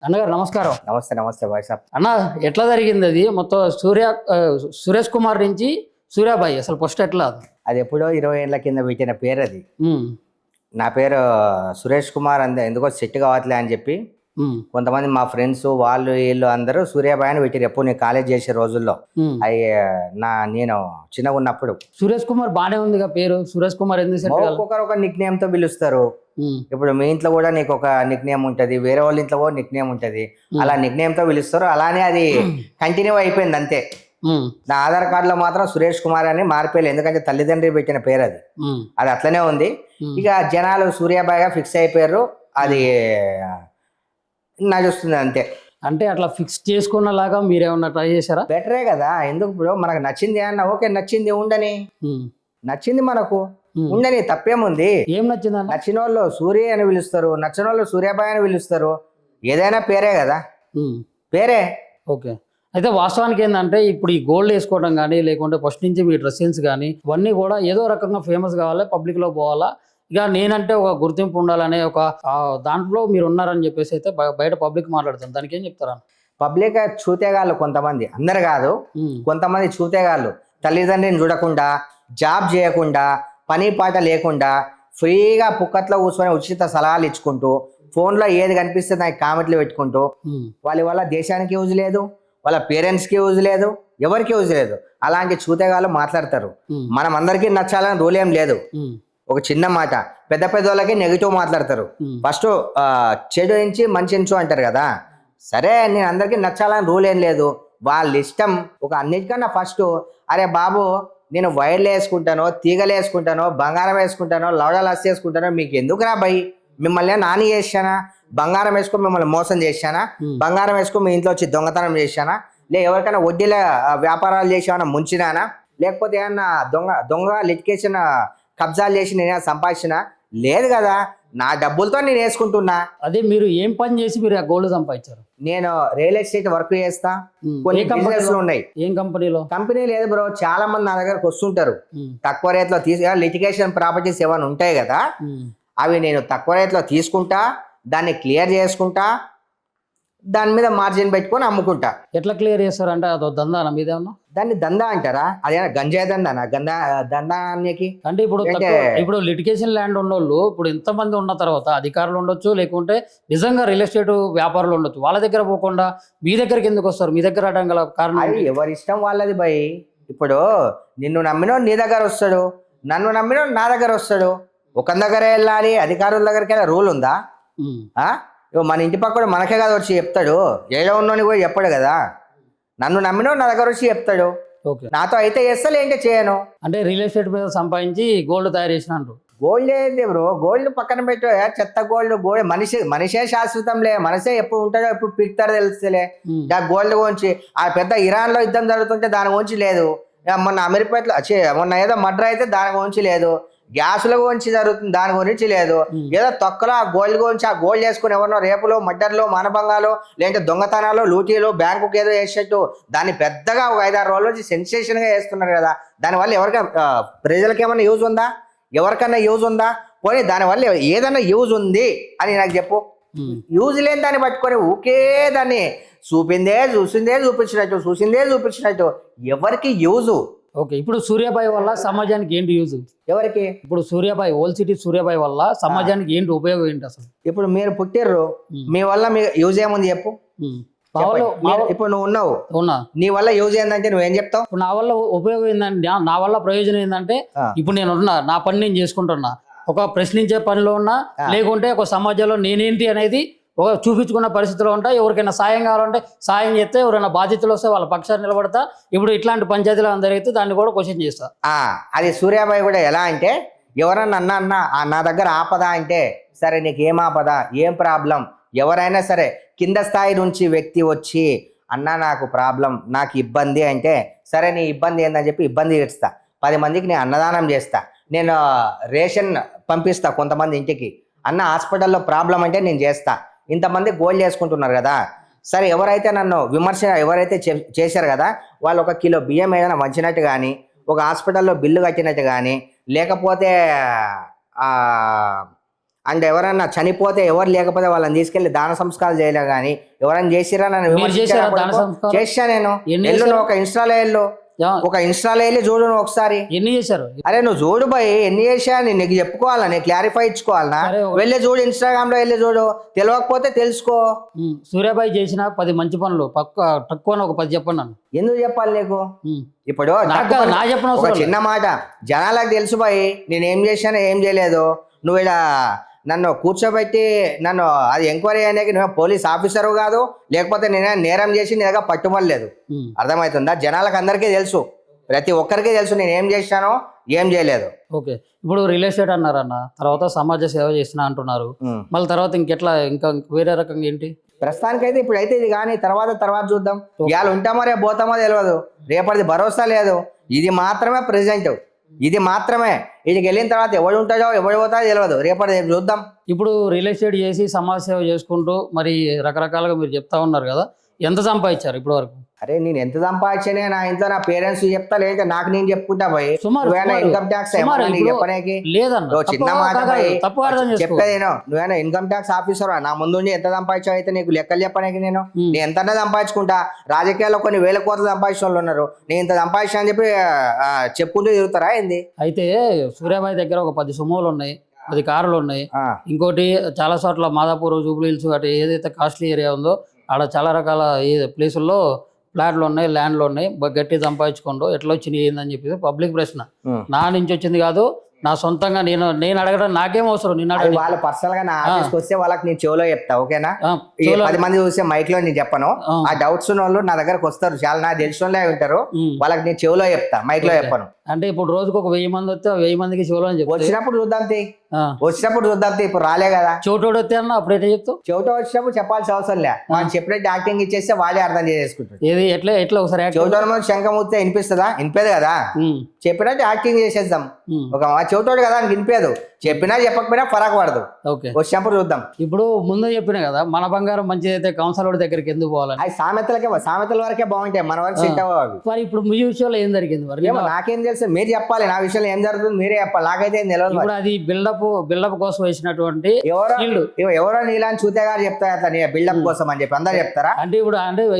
అన్నగారు నమస్కారం. నమస్తే నమస్తే వాట్సాప్. అన్న ఎట్లా జరిగింది అది మొత్తం సురేష్ కుమార్ నుంచి సూర్యాబాయి అసలు ఫస్ట్ ఎట్లా అది? అది ఎప్పుడో 20 ఏళ్ల కింద పెట్టిన పేరు అది. ఉమ్, నా పేరు సురేష్ కుమార్ ఎందుకో సెట్ కావట్లే అని చెప్పి ఉమ్, కొంతమంది మా ఫ్రెండ్స్ వాళ్ళు వీళ్ళు అందరూ సూర్యాబాయి అని పెట్టారు ఎప్పుడు నేను కాలేజ్ చేసే రోజుల్లో. ఉమ్. అవి నేను చిన్నగా ఉన్నప్పుడు సురేష్ కుమార్ బానే ఉందిగా పేరు. సురేష్ కుమార్ ఎందుకు సెట్ కావాలి? ఒక్కొక్కరు ఒక నిక్ నేమ్ తో పిలుస్తారు. ఇప్పుడు మీ ఇంట్లో కూడా నీకు ఒక నిక్ నేమ్ ఉంటది, వేరే వాళ్ళ ఇంట్లో కూడా నిక్ నేమ్ ఉంటది. అలా నిక్ నేమ్ తో పిలుస్తారు. అలానే అది కంటిన్యూ అయిపోయింది అంతే. నా ఆధార్ కార్డులో మాత్రం సురేష్ కుమార్ అని మారిపోయలేదు, ఎందుకంటే తల్లిదండ్రి పెట్టిన పేరు అది. అది అట్లనే ఉంది. ఇక జనాలు సూర్యాబాయిగా ఫిక్స్ అయిపోయారు. అది నడుస్తుంది అంతే. అంటే అట్లా ఫిక్స్ చేసుకున్నలాగా మీరేమన్నా ట్రై చేశారా? బెటరే కదా. ఎందుకు ఇప్పుడు మనకు నచ్చింది అన్న ఓకే, నచ్చింది ఉండని, నచ్చింది మనకు ఉండని, తప్పేముంది. ఏం నచ్చిందన్న? నచ్చిన వాళ్ళు సూర్య అని పిలుస్తారు, నచ్చిన వాళ్ళు సూర్యాబాయి అని పిలుస్తారు. ఏదైనా పేరే కదా, పేరే. ఓకే. అయితే వాస్తవానికి ఏంటంటే ఇప్పుడు ఈ గోల్డ్ వేసుకోవడం కానీ లేకుంటే ఫస్ట్ నుంచి మీ డ్రెస్ సెన్స్ కానీ ఇవన్నీ కూడా ఏదో రకంగా ఫేమస్ కావాలి, పబ్లిక్లో పోవాలా, ఇక నేనంటే ఒక గుర్తింపు ఉండాలనే ఒక దాంట్లో మీరు ఉన్నారని చెప్పేసి అయితే బయట పబ్లిక్ మాట్లాడుతాను. దానికి ఏం చెప్తారా? పబ్లిక్ చూతేగాళ్ళు కొంతమంది, అందరు కాదు, కొంతమంది చూతేగాళ్ళు తల్లిదండ్రిని చూడకుండా, జాబ్ చేయకుండా, పని పాట లేకుండా ఫ్రీగా పుక్కట్లో కూర్చొని ఉచిత సలహాలు ఇచ్చుకుంటూ ఫోన్లో ఏది కనిపిస్తే దానికి కామెంట్లు పెట్టుకుంటూ వాళ్ళ వల్ల దేశానికి యూజ్ లేదు, వాళ్ళ పేరెంట్స్కి యూజ్ లేదు, ఎవరికి యూజ్ లేదు. అలాంటి చూతేగాళ్ళు మాట్లాడతారు. మనం అందరికీ నచ్చాలని రూల్ ఏం లేదు. ఒక చిన్న మాట, పెద్ద పెద్ద వాళ్ళకి నెగిటివ్ మాట్లాడతారు. ఫస్ట్ చెడు నుంచి మంచి ఎంచు అంటారు కదా. సరే, నేను అందరికీ నచ్చాలని రూల్ ఏం లేదు, వాళ్ళ ఇష్టం. ఒక అన్నిటికన్నా ఫస్ట్, అరే బాబు నేను వైర్లు వేసుకుంటానో, తీగలు వేసుకుంటానో, బంగారం వేసుకుంటానో, లవడాలు అస్సి వేసుకుంటానో, మీకు ఎందుకురా భయ్? మిమ్మల్ని నాని చేశానా? బంగారం వేసుకొని మిమ్మల్ని మోసం చేశానా? బంగారం వేసుకొని మీ ఇంట్లో వచ్చి దొంగతనం చేశానా? ఎవరికైనా వడ్డీల వ్యాపారాలు చేసి ఏమైనా ముంచినానా? లేకపోతే ఏమన్నా దొంగ లిటికేషన్ కబ్జాలు చేసి నేను సంపాదించినా? లేదు కదా. నా డబ్బులతో నేను వేసుకుంటున్నా. అదే మీరు ఏం పని చేసి మీరు ఆ గోల్డ్ సంపాదించారు? నేను రియల్ ఎస్టేట్ వర్క్ చేస్తా. కొన్ని కంపెనీలు ఉన్నాయి. ఏం కంపెనీలో? కంపెనీ లేదు బ్రో, చాలా మంది నా దగ్గరకు వస్తుంటారు. తక్కువ రేట్లో లిటిగేషన్ ప్రాపర్టీస్ ఏమైనా ఉంటాయి కదా, అవి నేను తక్కువ రేట్లో తీసుకుంటా, దాన్ని క్లియర్ చేసుకుంటా, దాని మీద మార్జిన్ పెట్టుకొని అమ్ముకుంటా. ఎట్లా క్లియర్ చేస్తారు అంటే అదో దందా మీదేమన్నా? దాన్ని దందా అంటారా? అదేనా గంజాయి దందానా? దందానికి అంటే ఇప్పుడు లిటిగేషన్ ల్యాండ్ ఉన్నోళ్ళు ఇప్పుడు ఎంతమంది ఉన్న తర్వాత అధికారులు ఉండొచ్చు, లేకుంటే నిజంగా రియల్ ఎస్టేట్ వ్యాపారులు ఉండొచ్చు, వాళ్ళ దగ్గర పోకుండా మీ దగ్గరికి ఎందుకు వస్తారు? మీ దగ్గర రావడం గల కారణం? అది ఎవరి ఇష్టం వాళ్ళది భయ్. ఇప్పుడు నిన్ను నమ్మినో నీ దగ్గర వస్తాడు, నన్ను నమ్మినో నా దగ్గర వస్తాడు. ఒక దగ్గర వెళ్ళాలి, అధికారుల దగ్గరికి వెళ్ళి రూల్ ఉందా? మన ఇంటి పక్కడు మనకే కదా వచ్చి చెప్తాడు, ఏదో ఉన్నోని కూడా చెప్పాడు కదా. నన్ను నమ్మినో నా దగ్గర వచ్చి చెప్తాడు. నాతో అయితే చేస్తా, లేంటే చేయను. అంటే రియల్ ఎస్టేట్ మీద సంపాదించి గోల్డ్ తయారు చేసినారు. గోల్డ్ ఏంది బ్రో? గోల్డ్ పక్కన పెట్టు, చెత్త గోల్డ్. మనిషే శాశ్వతంలే. మనిషే ఎప్పుడు ఉంటాడో ఎప్పుడు పిక్తారో తెలుస్తలే. గోల్డ్ గురించి ఆ పెద్ద ఇరాన్ లో యుద్ధం జరుగుతుంటే దాని గురించి లేదు. మొన్న అమీర్పేటలో మొన్న ఏదో మర్డర్ అయితే దాని గురించి లేదు. గ్యాసుల గురించి జరుగుతుంది, దాని గురించి లేదు. ఏదో తొక్కలో ఆ గోల్డ్ గురించి, ఆ గోల్డ్ చేసుకుని ఎవరినో రేపులో, మర్డర్లో, మానభంగాలు, లేదంటే దొంగతనాలు, లూటీలు, బ్యాంకుకి ఏదో వేసేట్టు దాన్ని పెద్దగా ఒక 5-6 రోజుల నుంచి సెన్సేషన్ గా వేస్తున్నారు కదా. దానివల్ల ఎవరికైనా ప్రజలకి ఏమైనా యూజ్ ఉందా? ఎవరికన్నా యూజ్ ఉందా? పోనీ దానివల్ల ఏదైనా యూజ్ ఉంది అని నాకు చెప్పు. యూజ్ లేని దాన్ని పట్టుకొని ఊకే దాన్ని చూపించినట్టు ఎవరికి యూజు? ఓకే. ఇప్పుడు సూర్యాబాయి వల్ల సమాజానికి ఏంటి యూజ్? ఎవరికి? ఇప్పుడు సూర్యాబాయి, ఓల్డ్ సిటీ సూర్యాబాయి వల్ల సమాజానికి ఏంటి ఉపయోగం ఏంటి అసలు? ఇప్పుడు మీరు పుట్టిర్రు, మీ వల్ల మీ యూజ్ ఏముంది చెప్పు. ఇప్పుడు నువ్వు ఉన్నావు, నీ వల్ల యూజ్ ఏంటంటే నువ్వేం చెప్తావు? ఇప్పుడు నా వల్ల ఉపయోగం ఏంటంటే, నా వల్ల ప్రయోజనం ఏంటంటే, ఇప్పుడు నేను ఉన్నా, నా పని నేను చేసుకుంటున్నా, ఒక ప్రశ్నించే పనిలో ఉన్నా, లేకుంటే ఒక సమాజంలో నేనేంటి అనేది ఒక చూపించుకున్న పరిస్థితిలో ఉంటా. ఎవరికైనా సాయం కావాలంటే సాయం చేస్తే, ఎవరైనా బాధ్యతలు వస్తే వాళ్ళ పక్షాన్ని నిలబడతా. ఇప్పుడు ఇట్లాంటి పంచాయతీలు అందరైతే దాన్ని కూడా క్వశ్చన్ చేస్తా. అది సూర్యాబాయి కూడా ఎలా అంటే, ఎవరన్నా నా దగ్గర ఆపద అంటే, సరే నీకు ఏం ఆపద, ఏం ప్రాబ్లం, ఎవరైనా సరే కింద స్థాయి నుంచి వ్యక్తి వచ్చి అన్నా నాకు ప్రాబ్లం, నాకు ఇబ్బంది అంటే, సరే నీ ఇబ్బంది ఏందని చెప్పి ఇబ్బంది తీరుస్తా. 10 మందికి నేను అన్నదానం చేస్తా. నేను రేషన్ పంపిస్తా కొంతమంది ఇంటికి. అన్న హాస్పిటల్లో ప్రాబ్లం అంటే నేను చేస్తా. ఇంతమంది గోల్డ్ చేసుకుంటున్నారు కదా, సరే ఎవరైతే నన్ను ఎవరైతే చేశారు కదా, వాళ్ళు 1 కిలో బియ్యం ఏదైనా వంచినట్టు కానీ, ఒక హాస్పిటల్లో బిల్లు కట్టినట్టు కానీ, లేకపోతే అండ్ ఎవరన్నా చనిపోతే ఎవరు లేకపోతే వాళ్ళని తీసుకెళ్లి దాన సంస్కారాలు చేయలే కానీ ఎవరైనా చేసిరా నన్ను మీరు చేశారా దాన సంస్కారం? చేసా నేను. ఎన్ని ఎల్లు చేశారు? నువ్వు ఒక ఇన్స్టాలో వెళ్ళు, ఒక ఇన్స్టాలో వెళ్ళి చూడు నువ్వు ఒకసారి. ఎన్ని చేశారు? అరే నువ్వు చూడు భయ్ ఎన్ని చేసా నీకు చెప్పుకోవాలా, నీకు క్లారిఫై ఇచ్చుకోవాలనా? సరే, వెళ్ళి చూడు, ఇన్స్టాగ్రామ్ లో వెళ్ళి చూడు, తెలియకపోతే తెలుసుకో. సూర్యాబాయి చేసిన 10 మంచి పనులు తక్కువ ఒక 10 చెప్పండి నన్ను. ఎందుకు చెప్పాలి నీకు? ఇప్పుడు నా చెప్పిన ఒక చిన్న మాట జనాలకు తెలుసు భయ్ నేనేం చేశానో ఏం చేయలేదు. నువ్వు ఇక్కడ నన్ను కూర్చోబెట్టి నన్ను అది ఎంక్వైరీ అనేది నువ్వు పోలీస్ ఆఫీసర్ కాదు, లేకపోతే నేనే నేరం చేసి నీ దగ్గర పట్టుబడలేదు. అర్థమవుతుందా? జనాలకు అందరికీ తెలుసు, ప్రతి ఒక్కరికి తెలుసు నేను ఏం చేశానో ఏం చేయలేదు. ఓకే, ఇప్పుడు రియల్ ఎస్టేట్ అన్నారన్న, తర్వాత సమాజ సేవ చేసిన అంటున్నారు, మళ్ళీ తర్వాత ఇంకెట్లా ఇంకా వేరే రకంగా ఏంటి? ప్రస్తుతానికైతే ఇప్పుడు అయితే ఇది కానీ తర్వాత చూద్దాం. ఇవాళ ఉంటామో రేపు పోతామో తెలియదు, రేపటిది భరోసా లేదు. ఇది మాత్రమే ప్రెసెంట్, ఇది మాత్రమే. వీటికి వెళ్ళిన తర్వాత ఎవడు ఉంటాడో ఎవడు పోతాడో తెలియదు, రేపు చూద్దాం. ఇప్పుడు రియల్ ఎస్టేట్ చేసి సమాజ సేవ చేసుకుంటూ మరి రకరకాలుగా మీరు చెప్తా ఉన్నారు కదా, ఎంత సంపాదించారు ఇప్పటి వరకు? అరే నేను ఎంత సంపాదించనే నా ఇంట్లో నా పేరెంట్స్ చెప్తా, లేదా నాకు నేను చెప్పుకుంటా పోయి ఇన్కమ్ ట్యాక్స్ చెప్పడానికి లేదన్న, చిన్న మాట తప్పు అర్థం చెప్పేది నువ్వేనా ఇన్కమ్ ట్యాక్స్ ఆఫీసర్ నా ముందు ఎంత సంపాదించావు అయితే నీకు లెక్కలు చెప్పడానికి నేను ఎంతన్నా సంపాదించుకుంటా. రాజకీయాల్లో కొన్ని వేల కోట్లు సంపాదించిన వాళ్ళు ఉన్నారు, నేను ఇంత సంపాదించా అని చెప్పి చెప్పుకుంటూ తిరుగుతారా ఏంది? అయితే సూర్యాబాయి దగ్గర ఒక 10 సుమోలు ఉన్నాయి, 10 కార్లు ఉన్నాయి. ఇంకోటి చాలా చోట్ల మాదాపూర్, జూబ్లీహిల్స్ అటు ఏదైతే కాస్ట్లీ ఏరియా ఉందో ఆడ చాలా రకాల ప్లేసుల్లో ఫ్లాట్లు ఉన్నాయి, ల్యాండ్లు ఉన్నాయి. గట్టి సంపాదించుకోండు, ఎట్లా వచ్చినాయి ఏందని చెప్పి పబ్లిక్ ప్రశ్న. నా నుంచి వచ్చింది కాదు, నా సొంతంగా నేను అడగడం నాకేం అవసరం. నేను వాళ్ళు పర్సనల్ గా నా ఆఫీస్కి వస్తే వాళ్ళకి నేను చెవులో చెప్తా, ఓకేనా? 10 మంది చూస్తే మైక్ లో నేను చెప్పను. ఆ డౌట్స్ ఉన్న వాళ్ళు నా దగ్గరకు వస్తారు, చాలా నాకు తెలిసిన వాళ్ళే ఉంటారు, వాళ్ళకి నేను చెవులో చెప్తా, మైక్ లో చెప్పను. అంటే ఇప్పుడు రోజుకు ఒక 1000 మంది వస్తే 1000 మందికి చెవులో అని చెప్తా. వచ్చినప్పుడు చూద్దాం, ఇప్పుడు రాలే కదా. చెవిటోడు వస్తే అన్న అప్పుడైతే చెప్తావు. చెవిటో వచ్చినప్పుడు చెప్పాల్సిన అవసరం లే, మనం చెప్పినట్టు యాక్టింగ్ ఇచ్చేస్తే వాళ్ళే అర్థం చేసుకుంటారు. ఏది ఎట్లా ఒకసారి చెవిటోడు మీద శంఖం ఊస్తే వినిపిస్తుందా? వినిపేది కదా. చెప్పినట్టు యాక్టింగ్ చేసేద్దాం. ఒక చెవిటోడు కదా అని వినిపేదు, చెప్పినా చెప్పకపోయినా ఫరక్ పడదు. ఓకే, వచ్చినప్పుడు చూద్దాం. ఇప్పుడు ముందు చెప్పిన కదా మన బంగారం మంచిదైతే కౌన్సిలర్ దగ్గరికి ఎందుకు పోవాలని. అది సామెతల వరకే బాగుంటాయి, మన వరకు సెట్ అవ్వవు. మరి ఇప్పుడు మీ విషయంలో ఏం జరిగింది మరి? నాకేం తెలుసు, మీరు చెప్పాలి. నా విషయంలో ఏం జరుగుతుంది మీరే చెప్పాలి, నాకైతే ఏం తెలియదు. ఇప్పుడు అది బిల్డప్ కోసం వేసినటువంటి ఎవరో నీలాని చూతే గారు చెప్తారు అట్లా బిల్డప్ కోసం అని చెప్పి అందరు చెప్తారా? అంటే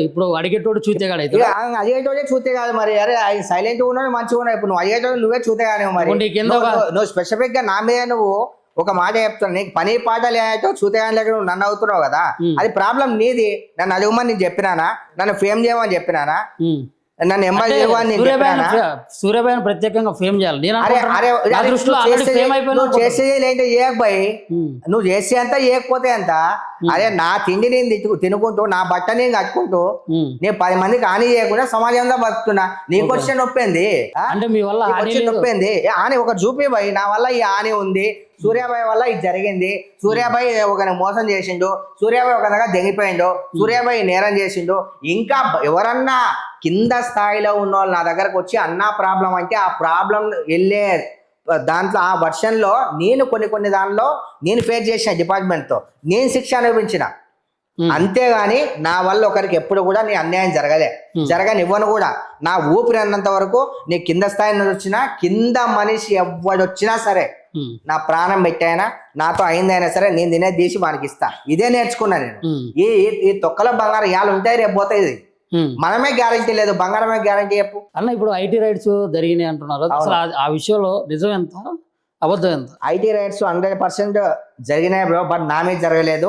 ఇప్పుడు అడిగేటోడు చూతేగాడు అయితే అడిగేటోడే చూతే కాదు మరి. అరే సైలెంట్ ఉన్నాడు మంచిగా ఉన్నాడు, ఇప్పుడు నువ్వు అడిగేటోడు నువ్వే చూతే కానీ మరి నువ్వు స్పెసిఫిక్ గా నా మీద నువ్వు ఒక మాట చెప్తాను, నీకు పని పాట లేదో చూతేగాని లేక నువ్వు నన్ను అవుతున్నావు కదా, అది ప్రాబ్లం నీది. నన్ను అడుగుమని నేను చెప్పినానా? నన్ను ఫేమ్ చేయమని చెప్పినానా? నన్ను సూర్యబాయిని ప్రత్యేకంగా ఫేమ్ చేయాలి. చేసేది ఏకబాయి, నువ్వు చేసే అంత ఏకపోతే అంత. అరే నా తిండి నేను తినుకుంటూ, నా బట్ట నేను కట్టుకుంటూ, నేను 10 మందికి హాని చేయకుండా సమాజంలో బతుకుతున్నా. నీకు వచ్చే నొప్పింది అంటే మీ వల్ల నొప్పింది హాని ఒక చూపి బాయ్, నా వల్ల ఈ హాని ఉంది, సూర్యాబాయి వల్ల ఇది జరిగింది, సూర్యాబాయి ఒకరిని మోసం చేసిండు, సూర్యాబాయి ఒక దగ్గర దెంగిపోయిండు, సూర్యాబాయి నేరం చేసిండు. ఇంకా ఎవరన్నా కింద స్థాయిలో ఉన్న వాళ్ళు నా దగ్గరకు వచ్చి అన్నా ప్రాబ్లం అంటే ఆ ప్రాబ్లం వెళ్ళే దాంట్లో ఆ వర్షన్లో నేను కొన్ని దానిలో నేను ఫేస్ చేసిన డిపార్ట్మెంట్తో నేను శిక్ష అనుభవించిన. అంతేగాని నా వల్ల ఒకరికి ఎప్పుడు కూడా నీ అన్యాయం జరగనివ్వను కూడా. నా ఊపిరి అన్నంత వరకు నీ కింద స్థాయి నుంచి వచ్చినా, కింద మనిషి ఎవడొచ్చినా సరే, నా ప్రాణం పెట్టైనా నాతో అయిందైనా సరే నేను తినే తీసి వానికి ఇస్తా. ఇదే నేర్చుకున్నా నేను. ఈ తొక్కల బంగారం ఇవాళ ఉంటాయి రేపు పోతాయి, మనమే గ్యారంటీ లేదు, బంగారమే గ్యారంటీ చెప్పు అన్న. ఇప్పుడు ఐటీ రైట్స్ జరిగినాయి అంటున్నారు, అసలు ఆ విషయంలో నిజం ఎంత అబద్ధం ఎంత? ఐటీ రైట్స్ 100% జరిగినాయి బ్రో, బట్ నా మీద జరగలేదు.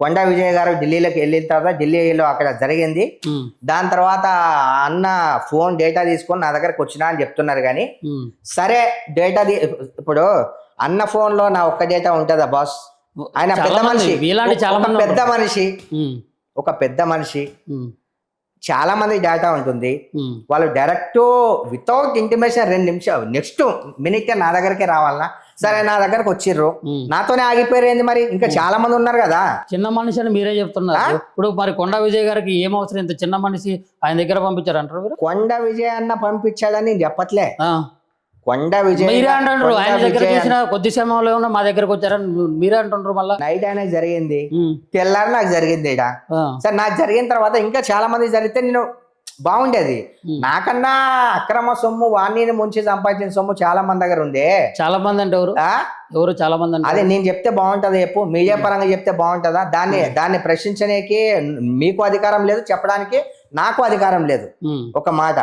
కొండా విజయ్ గారు ఢిల్లీలోకి వెళ్ళిన తర్వాత ఢిల్లీలో అక్కడ జరిగింది. దాని తర్వాత అన్న ఫోన్ డేటా తీసుకొని నా దగ్గరకు వచ్చినా అని చెప్తున్నారు. కానీ సరే డేటా ఇప్పుడు అన్న ఫోన్ లో నా ఒక్క డేటా ఉంటుందా బాస్? ఆయన పెద్ద మనిషి, ఒక పెద్ద మనిషి, చాలా మంది డేటా ఉంటుంది. వాళ్ళు డైరెక్ట్ వితౌట్ ఇంటిమేషన్ 2 నిమిషాలు నెక్స్ట్ మినిట్ నా దగ్గరకే రావాలన్నా సరే నా దగ్గరకు వచ్చిర్రు, నాతోనే ఆగిపోయారు ఏంది మరి? ఇంకా చాలా మంది ఉన్నారు కదా. చిన్న మనిషి అని మీరే చెప్తున్నారు. ఇప్పుడు మరి కొండా విజయ్ గారికి ఏం అవసరం ఇంత చిన్న మనిషి ఆయన దగ్గర పంపించారంటారు? కొండా విజయ్ అన్న పంపించాడని నేను చెప్పట్లే. కొండా విజయ్ మీరే అంటారు ఆయన దగ్గర చూసిన కొద్ది సమయంలో ఉన్న మా దగ్గరకు వచ్చారని మీరే అంటుండ్రు. మళ్ళీ నైట్ ఆయనకు జరిగింది, తెల్లారి నాకు జరిగింది. సరే నాకు జరిగిన తర్వాత ఇంకా చాలా మంది జరిగితే నేను బాగుండేది. నాకన్నా అక్రమ సొమ్ము వాణ్ణి ముంచి సంపాదించిన సొమ్ము చాలా మంది దగ్గర ఉందే. చాలా మంది అంటే ఎవరు చాలా మంది అంటే అదే నేను చెప్తే బాగుంటది, చెప్పు మీడియా పరంగా చెప్తే బాగుంటదా? దాన్ని ప్రశ్నించడానికి మీకు అధికారం లేదు, చెప్పడానికి నాకు అధికారం లేదు. ఒక మాట.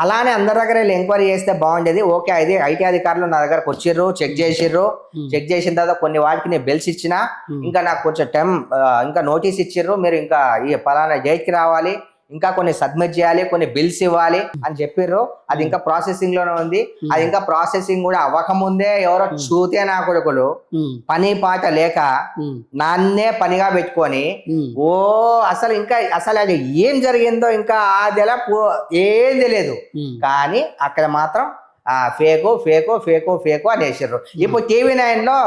అలానే అందరి దగ్గర ఎంక్వైరీ చేస్తే బాగుండేది. ఓకే, అది ఐటీ అధికారులు నా దగ్గరకు వచ్చిర్రు, చెక్ చెక్ చేసిన తర్వాత కొన్ని వాటికి నేను బెల్స్ ఇచ్చినా, ఇంకా నాకు కొంచెం టైం ఇంకా నోటీస్ ఇచ్చిర్రు, మీరు ఇంకా ఈ పలానా డేట్కి రావాలి, ఇంకా కొన్ని సబ్మిట్ చేయాలి, కొన్ని బిల్స్ ఇవ్వాలి అని చెప్పిర్రు. అది ఇంకా ప్రాసెసింగ్ లోనే ఉంది. అది ఇంకా ప్రాసెసింగ్ కూడా అవ్వకముందే ఎవరో చూతే నా కొడుకులు పని పాట లేక నాన్నే పనిగా పెట్టుకొని అసలు అది ఏం జరిగిందో ఇంకా అదిలా ఏం తెలియదు. కానీ అక్కడ మాత్రం ఫేకు అని వేసారు. ఇప్పుడు TV9 లో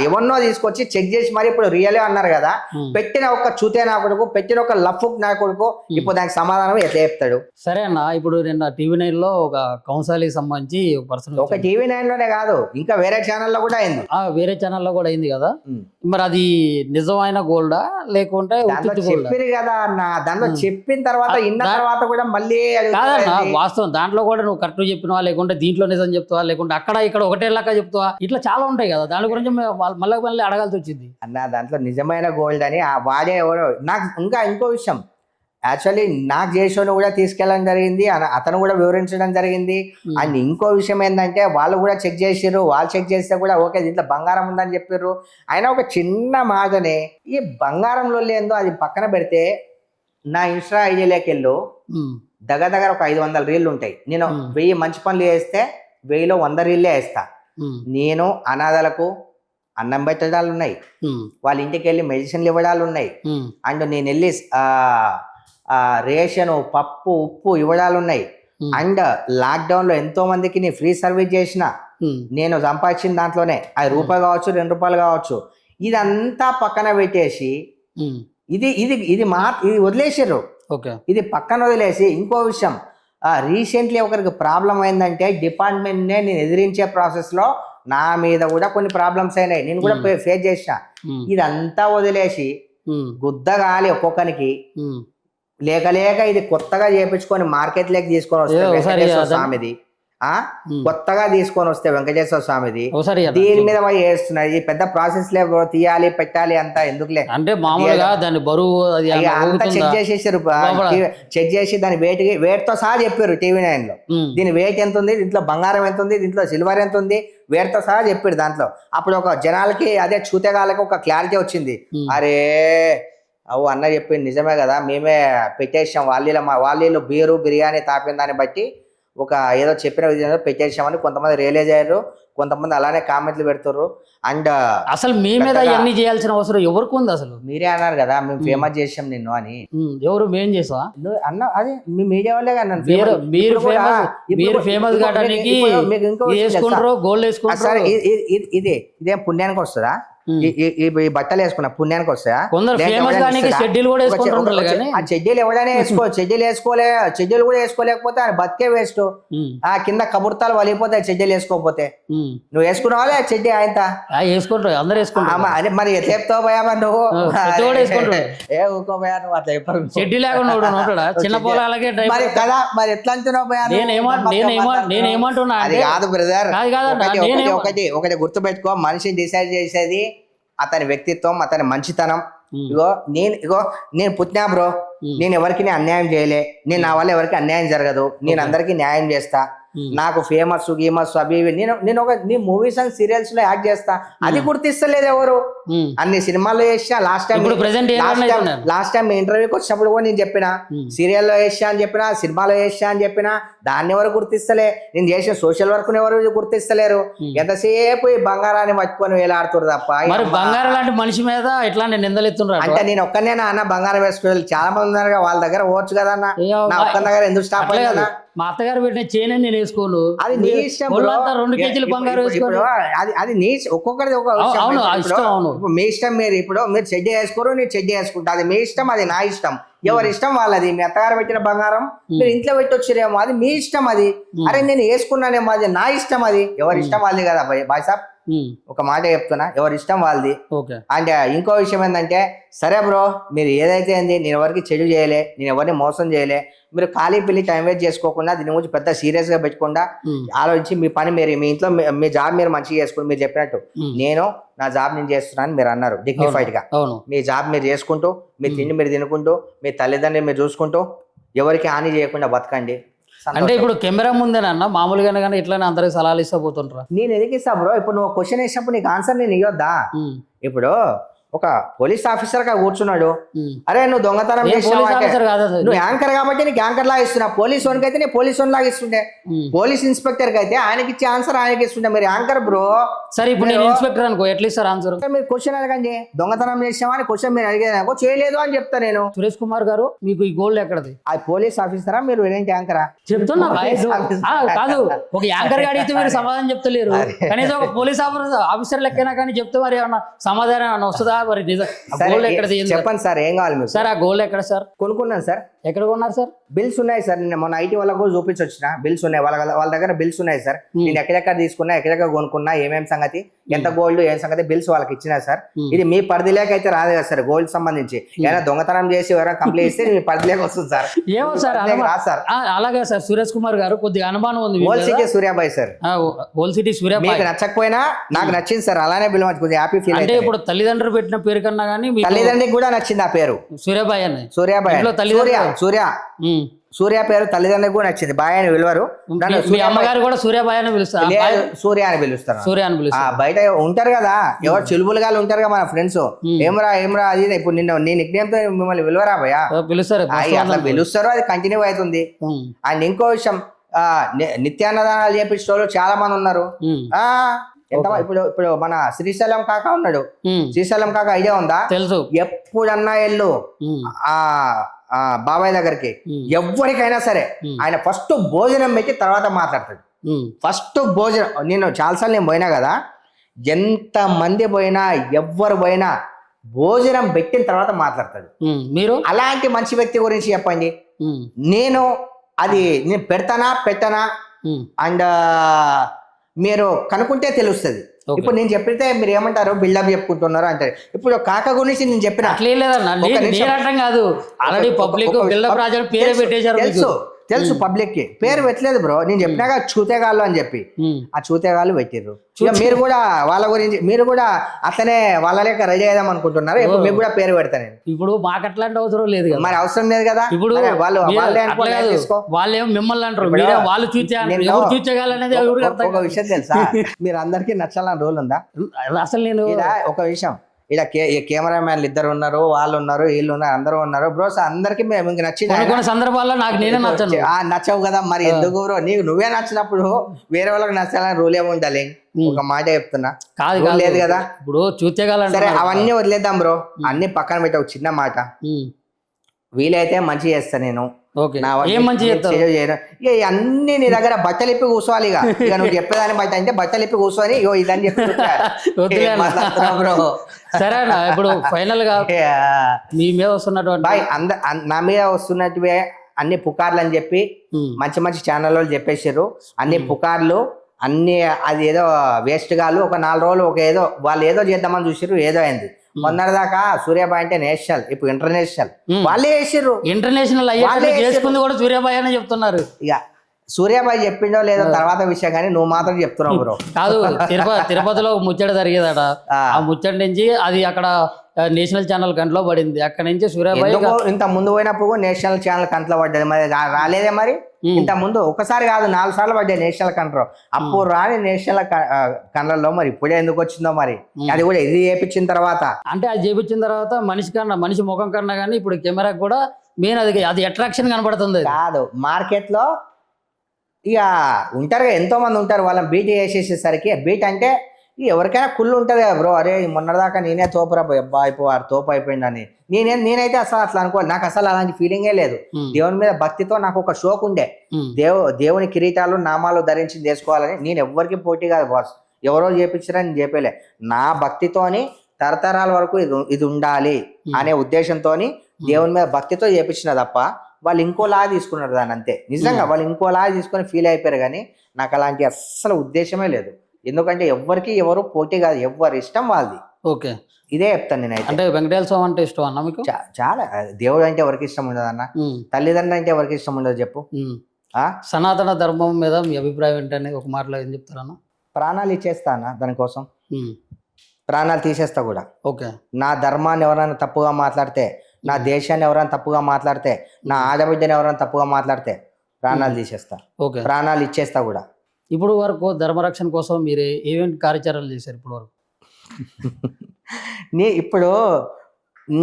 ఎవరినో తీసుకొచ్చి చెక్ చేసి మరి ఇప్పుడు రియలే అన్నారు కదా, పెట్టిన ఒక చూతే నా కొడుకు, పెట్టిన ఒక లఫ్ఫుక్ నా కొడుకు, ఇప్పుడు దానికి సమాధానం ఎట్లా చెప్తాడు? సరే అన్న, ఇప్పుడు నిన్న TV9 లో ఒక కౌన్సిలింగ్ సంబంధించి ఒక TV9 లోనే కాదు, ఇంకా వేరే ఛానల్లో కూడా అయింది. వేరే ఛానల్లో కూడా అయింది కదా. మరి అది నిజమైన గోల్డా లేకుంటే చెప్పిరు కదా అన్న, దాంట్లో చెప్పిన తర్వాత ఇన్న తర్వాత కూడా మళ్ళీ వాస్తవం దాంట్లో కూడా నువ్వు కరెక్ట్ చెప్పినవా, లేకుంటే దీంట్లో నిజం చెప్తావా, లేకుంటే అక్కడ ఇక్కడ ఒకటే లాగా చెప్తావా, ఇట్లా చాలా ఉంటాయి కదా. దాని గురించి మళ్ళీ అడగాల్సి వచ్చింది అన్న. దాంట్లో నిజమైన గోల్డ్ అని వాడే ఎవరో నాకు ఇంకో విషయం, యాక్చువల్లీ నాకు చేసిన కూడా తీసుకెళ్ళడం జరిగింది, అతను కూడా వివరించడం జరిగింది. అండ్ ఇంకో విషయం ఏంటంటే వాళ్ళు కూడా చెక్ చేసిర్రు, వాళ్ళు చెక్ చేస్తే కూడా ఓకే దీంట్లో బంగారం ఉందని చెప్పారు. అయినా ఒక చిన్న మాటనే ఈ బంగారంలో లేదో అది పక్కన పెడితే, నా ఇన్స్టా ఐడియాలోకి వెళ్ళు, దగ్గర ఒక 500 రీళ్ళు ఉంటాయి. నేను 1000 మంచి పనులు చేస్తే 1000లో 100 రీళ్ళే వేస్తా. నేను అనాథలకు అన్నం పెట్టడాలు ఉన్నాయి, వాళ్ళ ఇంటికి వెళ్ళి మెడిసిన్లు ఇవ్వడాలు ఉన్నాయి, అండ్ నేను వెళ్ళి రేషన్ పప్పు ఉప్పు ఇవ్వడాలు ఉన్నాయి. అండ్ లాక్డౌన్ లో ఎంతో మందికి నేను ఫ్రీ సర్వీస్ చేసిన, నేను సంపాదించిన దాంట్లోనే అది రూపాయి కావచ్చు, 2 రూపాయలు కావచ్చు, ఇదంతా పక్కన పెట్టేసి ఇది వదిలేసారు. ఇది పక్కన వదిలేసి ఇంకో విషయం, రీసెంట్లీ ఒకరికి ప్రాబ్లం అయిందంటే డిపార్ట్మెంట్నే నేను ఎదిరించే ప్రాసెస్ లో నా మీద కూడా కొన్ని ప్రాబ్లమ్స్ అయినాయి, నేను కూడా ఫేస్ చేసిన. ఇదంతా వదిలేసి గుద్దగాలి ఒక్కొక్కరికి లేక ఇది కొత్తగా చేపించుకొని మార్కెట్ లోకి తీసుకొని వస్తే స్వామిది, కొత్తగా తీసుకొని వస్తే వెంకటేశ్వర స్వామిది దీని మీద చేస్తున్నది పెద్ద ప్రాసెస్ లే, తీయాలి పెట్టాలి అంతా ఎందుకులే అంటే మామూలుగా దాని బరువు అంతా చెక్ చేసేసారు. చెక్ చేసి దాని వెయిట్ తో సహా చెప్పారు TV9 లో, దీని వెయిట్ ఎంత ఉంది, దీంట్లో బంగారం ఎంత ఉంది, దీంట్లో సిల్వర్ ఎంత ఉంది, వెయిట్ తో సహా చెప్పారు దాంట్లో. అప్పుడు ఒక జనాలకి అదే చూతేగాళ్ళకి ఒక క్లారిటీ వచ్చింది, అరే అన్న చెప్పింది నిజమే కదా, మేమే పెట్టేసాం, వాళ్ళు బీరు బిర్యానీ తాపిన దాన్ని బట్టి ఒక ఏదో చెప్పిన విధంగా పెట్టేసామని కొంతమంది రియలైజ్ అయ్యారు, కొంతమంది అలానే కామెంట్లు పెడుతుర్రు. అండ్ అసలు మీ మీద ఇవన్నీ చేయాల్సిన అవసరం ఎవరికి ఉంది? అసలు మీరే అన్నారు కదా మేము ఫేమస్ చేసాం నిన్ను అని. ఎవరు మేం చేసా అన్న? అది మీ మీడియా వాళ్ళే కదా, మీరు ఫేమస్ కావడానికి గోల్డ్ వేసుకుంటారు. ఇదేం పుణ్యానికి వస్తుందా? ఈ బట్టలు వేసుకున్నా పుణ్యానికి వస్తాయా? ఆ చెడ్డీలు ఎవడైనా చెడ్డీలు కూడా వేసుకోలేకపోతే ఆయన బతికే వేస్ట్. ఆ కింద కబుర్తాలు వలిగిపోతాయి చెడ్డీలు వేసుకోకపోతే. నువ్వు వేసుకున్నావా చెడ్డీ? ఆయన వేసుకుంటారు, అందరు వేసుకుంటారు. అదే మరి ఎట్లా చెప్తావు భయా మరి నువ్వు? ఏ ఊకోబోయా నువ్వు అట్లా చెప్పారు. చెడ్డీ లేకుండా చిన్న పొలాలకే మరి కదా, మరి ఎట్లా అంటున్నావు భయా? నేనేమంటున్నా అది కాదు బ్రదర్, ఒకటి గుర్తుపెట్టుకో, మనిషిని డిసైడ్ చేసేది అతని వ్యక్తిత్వం, అతని మంచితనం. నేను పుట్టినా బ్రో, నేను ఎవరికి అన్యాయం చేయలే, నేను నా వల్ల ఎవరికి అన్యాయం జరగదు, నేను అందరికి న్యాయం చేస్తా. నాకు ఫేమస్ గీమస్ అవి నేను మూవీస్ అండ్ సీరియల్స్ లో యాక్ట్ చేస్తా, అది గుర్తిస్తలేదు ఎవరు. అన్ని సినిమాల్లో చేసా, లాస్ట్ టైం ఇంటర్వ్యూకి వచ్చినప్పుడు కూడా నేను చెప్పిన సీరియల్లో వేసా అని చెప్పినా, సినిమాలో వేసా అని చెప్పినా, దాన్ని ఎవరు గుర్తిస్తలే. నేను చేసిన సోషల్ వర్క్ ఎవరు గుర్తిస్తలేరు. ఎంతసేపు ఈ బంగారాన్ని పట్టుకొని వేలాడుతున్నారు తప్ప. బంగారం లాంటి మనిషి మీద ఎట్లాంటి నిందలు ఎత్తున్నారు అంటే నేను ఒక్కనేనా అన్న బంగారం వేసుకోవాలి? చాలా మంది ఉన్నారు, వాళ్ళ దగ్గర పోవచ్చు కదా అన్న, నా ఒక్క దగ్గర ఎందుకు స్టాప్ అయ్యా? మా అత్తగారు పెట్టిన చైన్ నేను వేసుకోను, అది నీ ఇష్టం. 2 కేజీలు బంగారం వేసుకోను, అది నీ ఒక్కొక్కరిది ఒక మీ ఇష్టం. మీరు చెడ్డి వేసుకోరు, నేను చెడ్డి వేసుకుంటా, అది మీ ఇష్టం, అది నా ఇష్టం. ఎవరి ఇష్టం వాళ్ళది. మీ అత్తగారు పెట్టిన బంగారం మీరు ఇంట్లో పెట్టొచ్చిరేమో, అది మీ ఇష్టం. అది అరే నేను వేసుకున్నానేమో, అది నా ఇష్టం. అది ఎవరి ఇష్టం వాళ్ళది కదా బాయ్ సాబ్. ఒక మాట చెప్తున్నా, ఎవరి ఇష్టం వాళ్ళది. ఓకే. అండ్ ఇంకో విషయం ఏంటంటే, సరే బ్రో మీరు ఏదైతే ఏంది, నేను ఎవరికి చెడు చేయలే, నేను ఎవరిని మోసం చేయలే, మీరు ఖాళీ పిల్లి టైం వేస్ట్ చేసుకోకుండా దీని గురించి పెద్ద సీరియస్ గా పెట్టుకుండా ఆలోచించి మీ పని మీరు మీ ఇంట్లో మీ జాబ్ మీరు మంచిగా చేసుకోండి. మీరు చెప్పినట్టు నేను నా జాబ్ నేను చేస్తున్నాను మీరు అన్నారు డిగ్నిఫైడ్ గా. మీ జాబ్ మీరు చేసుకుంటూ, మీ తిండి మీరు తినుకుంటూ, మీ తల్లిదండ్రులు మీరు చూసుకుంటూ, ఎవరికి హాని చేయకుండా బతకండి. అంటే ఇప్పుడు కెమెరా ముందేనన్న మామూలుగానే కానీ ఇట్లానే అందరికి సలహాలు ఇస్తా పోతుంటారా? నేను ఎందుకు ఇస్తా బ్రో? ఇప్పుడు నువ్వు క్వశ్చన్ వేసినప్పుడు నీకు ఆన్సర్ నేను ఇవ్వద్దా? ఇప్పుడు ఒక పోలీస్ ఆఫీసర్ గా కూర్చున్నాడు, అరే నువ్వు దొంగతనం చేసినావు, నువ్వు యాంకర్ కాబట్టి నీకు యాంకర్ లాగా ఇస్తున్నా, పోలీస్ వన్కి అయితే నేను పోలీస్ వన్ లాగా ఇస్తుండే, పోలీస్ ఇన్స్పెక్టర్ కి అయితే ఆయనకి ఇచ్చే ఆన్సర్ ఆయనకి ఇస్తుండే. మీరు యాంకర్ బ్రో. సరే ఇప్పుడు నేను ఇన్స్పెక్టర్ అనుకో, ఎట్లా ఇస్తారు ఆన్సర్? మీరు క్వశ్చన్ అడగండి, దొంగతనం చేసినావా అని క్వశ్చన్ మీరు అడిగేదనుకో, చేయలేదు అని చెప్తా నేను. సురేష్ కుమార్ గారు మీకు ఈ గోల్డ్ ఎక్కడది? అది పోలీస్ ఆఫీసరా మీరు ఏంటి యాంకరా? చెప్తున్నా కాదు, ఒక యాంకర్ గా అడిగితే మీరు సమాధానం చెప్తలేరు, కనీసం ఒక పోలీస్ ఆఫీసర్ లెక్కైనా కానీ చెప్తే మరి ఏమన్నా సమాధానం ఏమన్నా వస్తుందా? మరి చెప్పండి సార్, ఏం కావాలి మీకు? సార్ ఆ గోల్డ్ ఎక్కడ సార్? కొనుక్కున్నాను సార్. ఎక్కడ కొన్నారు సార్? బిల్స్ ఉన్నాయి సార్, నేను మొన్న ఐటీ వాళ్ళకు కూడా చూపించి వచ్చిన, బిల్స్ ఉన్నాయి, వాళ్ళ దగ్గర బిల్స్ ఉన్నాయి సార్. నేను ఎక్కడెక్కడ తీసుకున్నా, ఎక్కడెక్కడ కొనుక్కున్నా, ఏమేమి సంగతి, ఎంత గోల్డ్ ఏం సంగతి బిల్స్ వాళ్ళకి ఇచ్చినా సార్. ఇది మీ పరిధిలోకి అయితే రాదు కదా సార్, గోల్డ్ సంబంధించి ఏదైనా దొంగతనం చేసి ఎవరైనా కంప్లైంట్ ఇస్తే మీ పరిధిలోకి వస్తుంది సార్. ఏమో సార్ సార్ అలాగే సార్. సురేష్ కుమార్ గారు కొద్దిగా అనుమానం ఉంది. Old city సూర్యాబాయ్ sir, old city సూర్యాబాయ్. మీకు నచ్చకపోయినా నాకు నచ్చింది సార్, అలానే పిలవచ్చు, కొద్దిగా హ్యాపీ ఫీల్. అంటే ఇప్పుడు తల్లిదండ్రులు పెట్టిన పేరు కన్నా కానీ తల్లిదండ్రులకు కూడా నచ్చింది ఆ పేరు సూర్యాబాయ్ అని. సూర్యాబాయ్, సూర్య పేరు తల్లిదండ్రులకు కూడా నచ్చింది. బాయ్ అని పిలవరు, అమ్మగారు కూడా సూర్యాబాయ్ అని పిలుస్తారు, సూర్య అని పిలుస్తారు. సూర్య అని పిలుస్తారు. బయట ఉంటారు కదా ఎవరు చిలుబులుగా ఉంటారు కదా మన ఫ్రెండ్స్, ఏమరా అది ఇప్పుడు నీ నిక్నేమ్ తో మిమ్మల్ని పిలవరా భయ్యా? పిలుస్తారు, అట్లా పిలుస్తారు, అది కంటిన్యూ అవుతుంది. అండ్ ఇంకో విషయం, నిత్యాన్నదానాలు చేపించే వాళ్ళు చాలా మంది ఉన్నారు. ఇప్పుడు మన శ్రీశైలం కాక ఉన్నాడు, శ్రీశైలం కాక ఐడియా ఉందా? తెలుసు. ఎప్పుడన్నా వెళ్ళు బాబాయ్ దగ్గరికి, ఎవరికైనా సరే ఆయన ఫస్ట్ భోజనం పెట్టి తర్వాత మాట్లాడతాడు. ఫస్ట్ భోజనం, నేను చాలాసార్లు నేను పోయినా కదా, ఎంత మంది పోయినా ఎవ్వరు పోయినా భోజనం పెట్టిన తర్వాత మాట్లాడతాడు. మీరు అలాంటి మంచి వ్యక్తి గురించి చెప్పండి. నేను పెట్టనా అండ్ మీరు కనుక్కుంటే తెలుస్తుంది. ఇప్పుడు నేను చెప్పితే మీరు ఏమంటారు, బిల్డప్ చెప్పుకుంటున్నారు అంటారు. ఇప్పుడు కాక గురించి నేను చెప్పిన తెలుసు పబ్లిక్ కి పేరు పెట్టలేదు బ్రో, నేను చెప్పినాక చూతేగాళ్ళు అని చెప్పి ఆ చూతేగాళ్ళు పెట్టిర్రు. మీరు కూడా వాళ్ళ గురించి మీరు కూడా అట్లనే వాళ్ళ లెక్క రెడీ అయిదాం అనుకుంటున్నారు. ఇప్పుడు మీకు కూడా పేరు పెడతా నేను. ఇప్పుడు మాకు అట్లాంటి అవసరం లేదు, మరి అవసరం లేదు కదా. ఇప్పుడు వాళ్ళేమో మిమ్మల్ని అంటారు, వాళ్ళు చూచేయాలనేది ఒక విషయం తెలుసా, మీరు అందరికీ నచ్చాలని రూల్ ఉందా? అసలు నేను ఒక విషయం, ఇలా కెమెరా మ్యాన్లు ఇద్దరు ఉన్నారు, వాళ్ళు ఉన్నారు, వీళ్ళు ఉన్నారు, అందరూ ఉన్నారు బ్రో. అందరికి మేము నచ్చిన సందర్భాల్లో నాకు నేనే నచ్చవు కదా, మరి ఎందుకు బ్రో? నువ్వే నచ్చినప్పుడు వేరే వాళ్ళకి నచ్చాలని రూల్ ఏమి ఉండాలి? ఒక మాట చెప్తున్నా, కాదు లేదు కదా. ఇప్పుడు చూతేగాలంటే సరే అవన్నీ వదిలేద్దాం బ్రో, అన్ని పక్కన పెట్ట. ఒక చిన్న మాట, వీలైతే మంచి చేస్తా నేను, అన్ని నీ దగ్గర బట్టలు ఇప్పి కూర్చోవాలి. ఇక నువ్వు చెప్పేదాన్ని బట్టి అంటే బట్టలు ఇప్పి కూర్చొని ఇదని చెప్పి సరే ఇప్పుడు ఫైనల్ గా మీ మీద వస్తున్నటువంటి నా మీద వస్తున్నట్టువే అన్ని పుకార్లు అని చెప్పి మంచి మంచి ఛానల్ వాళ్ళు చెప్పేసారు. అన్ని పుకార్లు అన్ని, అది ఏదో వేస్ట్ గాలు. ఒక 4 రోజులు వాళ్ళు ఏదో చేద్దామని చూసారు, ఏదో అయింది. మొన్నటిదాకా సూర్యాబాయ్ అంటే నేషనల్, ఇప్పుడు ఇంటర్నేషనల్. వాళ్ళే వేసారు, ఇంటర్నేషనల్ చేసుకుంది కూడా సూర్యాబాయ్ అని చెప్తున్నారు. ఇక సూర్యాబాయ్ చెప్పిండో లేదో తర్వాత విషయం, కానీ నువ్వు మాత్రం చెప్తున్నావు బ్రో. కాదు, తిరుపతిలో ముచ్చట జరిగేదట, ఆ ముచ్చట నుంచి అది అక్కడ నేషనల్ ఛానల్ కంట్లో పడింది. అక్కడ నుంచి సూర్యాబాయ్ ఇంత ముందు పోయినప్పుడు నేషనల్ ఛానల్ కంట్లో పడ్డది, మరి రాలేదే? మరి ఇంత ముందు ఒకసారి కాదు 4 సార్లు పడ్డాయి నేషనల్ కంట్లో. అప్పుడు రాని నేషనల్ కండ్లలో మరి ఇప్పుడే ఎందుకు వచ్చిందో మరి. అది కూడా ఇది చేపించిన తర్వాత, అంటే అది చేపించిన తర్వాత మనిషి ముఖం కన్నా కానీ ఇప్పుడు కెమెరా కూడా మెయిన్ అది అట్రాక్షన్ కనబడుతుంది. కాదు, మార్కెట్ లో ఇక ఉంటారు కదా, ఎంతో మంది ఉంటారు, వాళ్ళని బీట్ చేసేసేసరికి, బీట్ అంటే ఎవరికైనా కుళ్ళు ఉంటుంది కదా బ్రో. అరే మొన్నటిదాకా నేనే తోపురా అబ్బా అయిపోయారు, తోపు అయిపోయిందని. నేనైతే అసలు అట్లా అనుకోవాలి, నాకు అసలు అలాంటి ఫీలింగే లేదు. దేవుని మీద భక్తితో నాకు ఒక షోక్ ఉండే, దేవుని కిరీటాలు నామాలు ధరించి చేసుకోవాలని. నేను ఎవరికి పోటీ కాదు బాస్, ఎవరో చేపించారని నేను చెప్పలే. నా భక్తితోని తరతరాల వరకు ఇది ఉండాలి అనే ఉద్దేశంతో దేవుని మీద భక్తితో చేపించిన తప్ప వాళ్ళు ఇంకోలా తీసుకున్నారు దాన్ని, అంతే. నిజంగా వాళ్ళు ఇంకోలా తీసుకొని ఫీల్ అయిపోయారు, కానీ నాకు అలాంటి అస్సలు ఉద్దేశమే లేదు. ఎందుకంటే ఎవరికి ఎవరు పోటీ కాదు, ఎవరి ఇష్టం వాళ్ళది. ఓకే. ఇదే చెప్తాను నేనైతే. అంటే వెంకటేశ్వర స్వామి అంటే ఇష్టం అన్న మీకు? చాలా దేవుడు అంటే ఎవరికి ఇష్టం ఉండదు అన్న, తల్లిదండ్రులు అంటే ఎవరికి ఇష్టం ఉండదు చెప్పు. సనాతన ధర్మం మీద మీ అభిప్రాయం ఏంటనేది ఒక మాటలో ఏం చెప్తారన్న? ప్రాణాలు ఇచ్చేస్తా అన్న దానికోసం, ప్రాణాలు తీసేస్తా కూడా. ఓకే. నా ధర్మాన్ని ఎవరైనా తప్పుగా మాట్లాడితే, నా దేశాన్ని ఎవరైనా తప్పుగా మాట్లాడితే, నా ఆడబిడ్డని ఎవరైనా తప్పుగా మాట్లాడితే ప్రాణాలు తీసేస్తా, ఓకే. ప్రాణాలు ఇచ్చేస్తా కూడా. ఇప్పుడు వరకు ధర్మరక్షణ కోసం మీరు ఏమేమి కార్యాచరణలు చేశారు ఇప్పుడు వరకు? ఇప్పుడు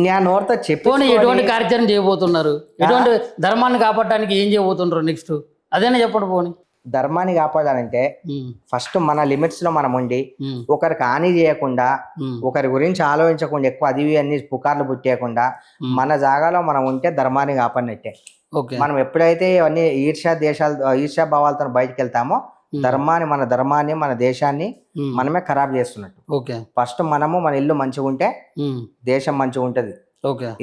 నా నోటితో చెప్పి ఎటువంటి కార్యాచరణ చేయబోతున్నారు? ఎటువంటి ధర్మాన్ని కాపాడడానికి ఏం చేయబోతున్నారు నెక్స్ట్? అదేనా చెప్పండి. పోనీ ధర్మాన్ని కాపాడాలంటే ఫస్ట్ మన లిమిట్స్ లో మనం ఉండి, ఒకరికి హాని చేయకుండా, ఒకరి గురించి ఆలోచించకుండా, ఎక్కువ అది అన్ని పుకార్లు పుట్టేయకుండా మన జాగాలో మనం ఉంటే ధర్మాన్ని కాపాడినట్టే. మనం ఎప్పుడైతే అన్ని ఈర్ష్యా భావాలతో బయటకు వెళ్తామో మన ధర్మాన్ని మన దేశాన్ని మనమే ఖరాబ్ చేస్తున్నట్టు. ఫస్ట్ మనము మన ఇల్లు మంచిగా ఉంటే దేశం మంచిగా ఉంటది.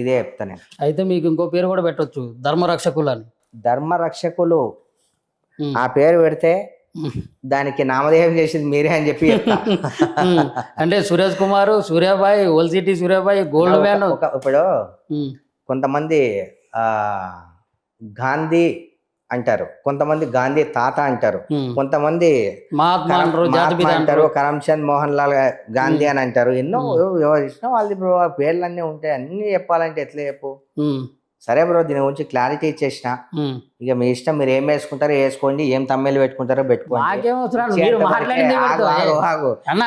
ఇదే చెప్తా నేను. అయితే మీకు ఇంకో పేరు కూడా పెట్టొచ్చు, ధర్మరక్షకులు అని. ధర్మరక్షకులు ఆ పేరు పెడితే దానికి నామధేయం చేసింది మీరే అని చెప్పి చెప్తా. అంటే సురేష్ కుమార్, సూర్యాబాయ్, ఓల్సిటీ సూర్యాబాయ్, గోల్డ్ మ్యాన్. ఇప్పుడు కొంతమంది గాంధీ అంటారు, కొంతమంది గాంధీ తాత అంటారు, కొంతమంది మహాత్మా అంటారు, కరమ్చంద్ మోహన్ లాల్ గాంధీ అని అంటారు. ఎన్నో ఇష్టం వాళ్ళది బ్రో, పేర్లన్నీ ఉంటాయి. అన్ని చెప్పాలంటే ఎట్లా చెప్పు. సరే బ్రో, దీని గురించి క్లారిటీ ఇచ్చేసిన. ఇక మీ ఇష్టం, మీరు ఏం వేసుకుంటారో వేసుకోండి, ఏం తమ్మిళ్ళు పెట్టుకుంటారో పెట్టుకోండి.